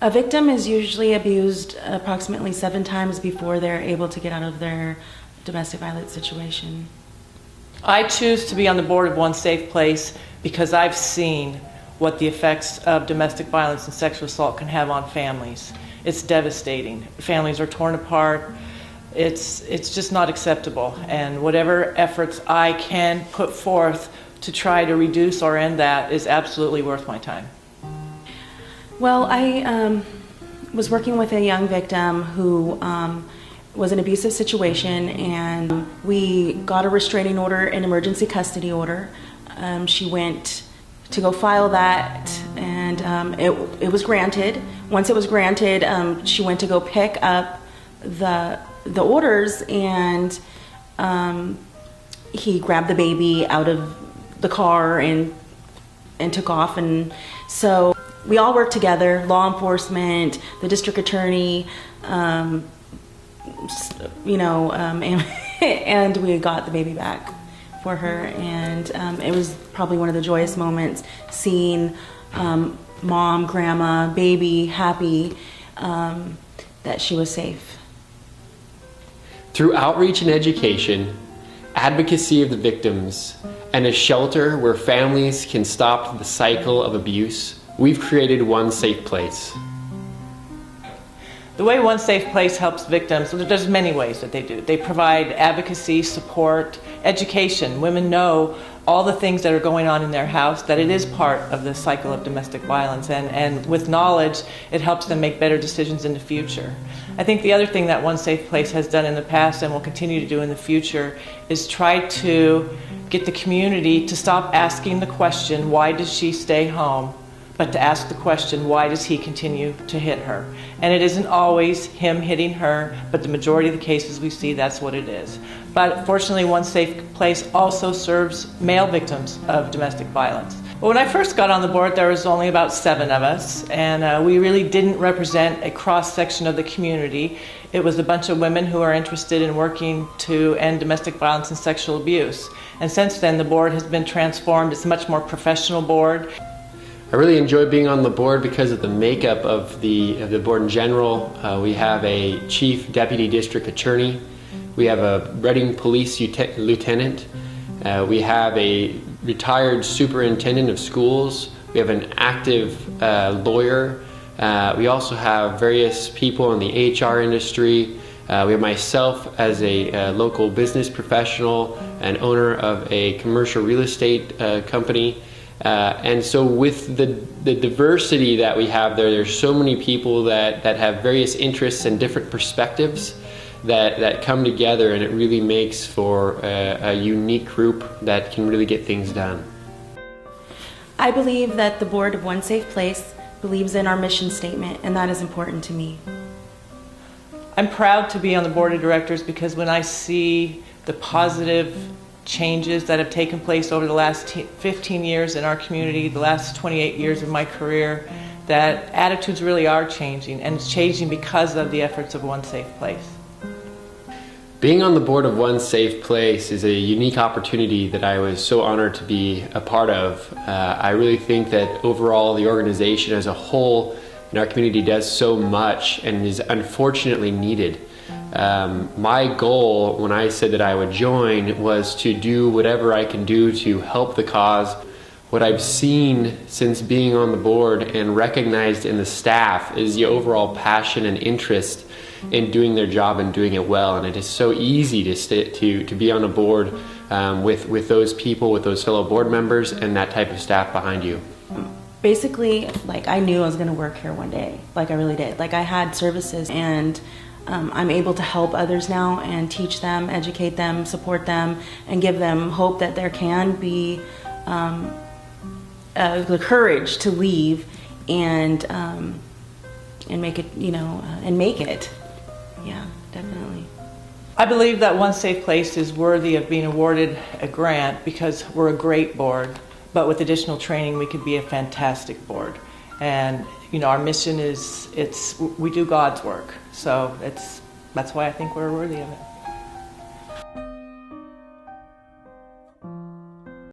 A victim is usually abused approximately 7 times before they're able to get out of their domestic violence situation. I choose to be on the board of One Safe Place because I've seen what the effects of domestic violence and sexual assault can have on families. It's devastating. Families are torn apart. It's just not acceptable. And whatever efforts I can put forth to try to reduce or end that is absolutely worth my time. Well, I was working with a young victim who was an abusive situation, and we got a restraining order, an emergency custody order. She went to go file that, and it was granted. Once it was granted, she went to go pick up the orders, and he grabbed the baby out of the car and took off. And so we all worked together, law enforcement, the district attorney, and we got the baby back for her. And it was probably one of the joyous moments, seeing mom, grandma, baby happy that she was safe. Through outreach and education, advocacy of the victims, and a shelter where families can stop the cycle of abuse, we've created One Safe Place. The way One Safe Place helps victims, there's many ways that they do. They provide advocacy, support, education. Women know all the things that are going on in their house, that it is part of the cycle of domestic violence, and with knowledge, it helps them make better decisions in the future. I think the other thing that One Safe Place has done in the past and will continue to do in the future is try to get the community to stop asking the question, why does she stay home? But to ask the question, why does he continue to hit her? And it isn't always him hitting her, but the majority of the cases we see, that's what it is. But fortunately, One Safe Place also serves male victims of domestic violence. Well, when I first got on the board, there was only about 7 of us, and we really didn't represent a cross-section of the community. It was a bunch of women who are interested in working to end domestic violence and sexual abuse. And since then, the board has been transformed. It's a much more professional board. I really enjoy being on the board because of the makeup of the board in general. We have a chief deputy district attorney. We have a Reading police lieutenant. We have a retired superintendent of schools. We have an active lawyer. We also have various people in the HR industry. We have myself as a local business professional and owner of a commercial real estate company. And so with the diversity that we have there's so many people that have various interests and different perspectives that come together, and it really makes for a unique group that can really get things done. I believe that the board of One Safe Place believes in our mission statement, and that is important to me. I'm proud to be on the board of directors because when I see the positive changes that have taken place over the last 15 years in our community, the last 28 years of my career, that attitudes really are changing, and it's changing because of the efforts of One Safe Place. Being on the board of One Safe Place is a unique opportunity that I was so honored to be a part of. I really think that overall the organization as a whole in our community does so much and is unfortunately needed. My goal when I said that I would join was to do whatever I can do to help the cause. What I've seen since being on the board and recognized in the staff is the overall passion and interest in doing their job and doing it well, and it is so easy to be on a board with those people, with those fellow board members and that type of staff behind you. Basically, like, I knew I was going to work here one day. Like, I really did. Like, I had services, and I'm able to help others now and teach them, educate them, support them, and give them hope that there can be the courage to leave and make it, and make it. Yeah, definitely. I believe that One Safe Place is worthy of being awarded a grant because we're a great board, but with additional training we could be a fantastic board. And our mission is we do God's work, so that's why I think we're worthy of it.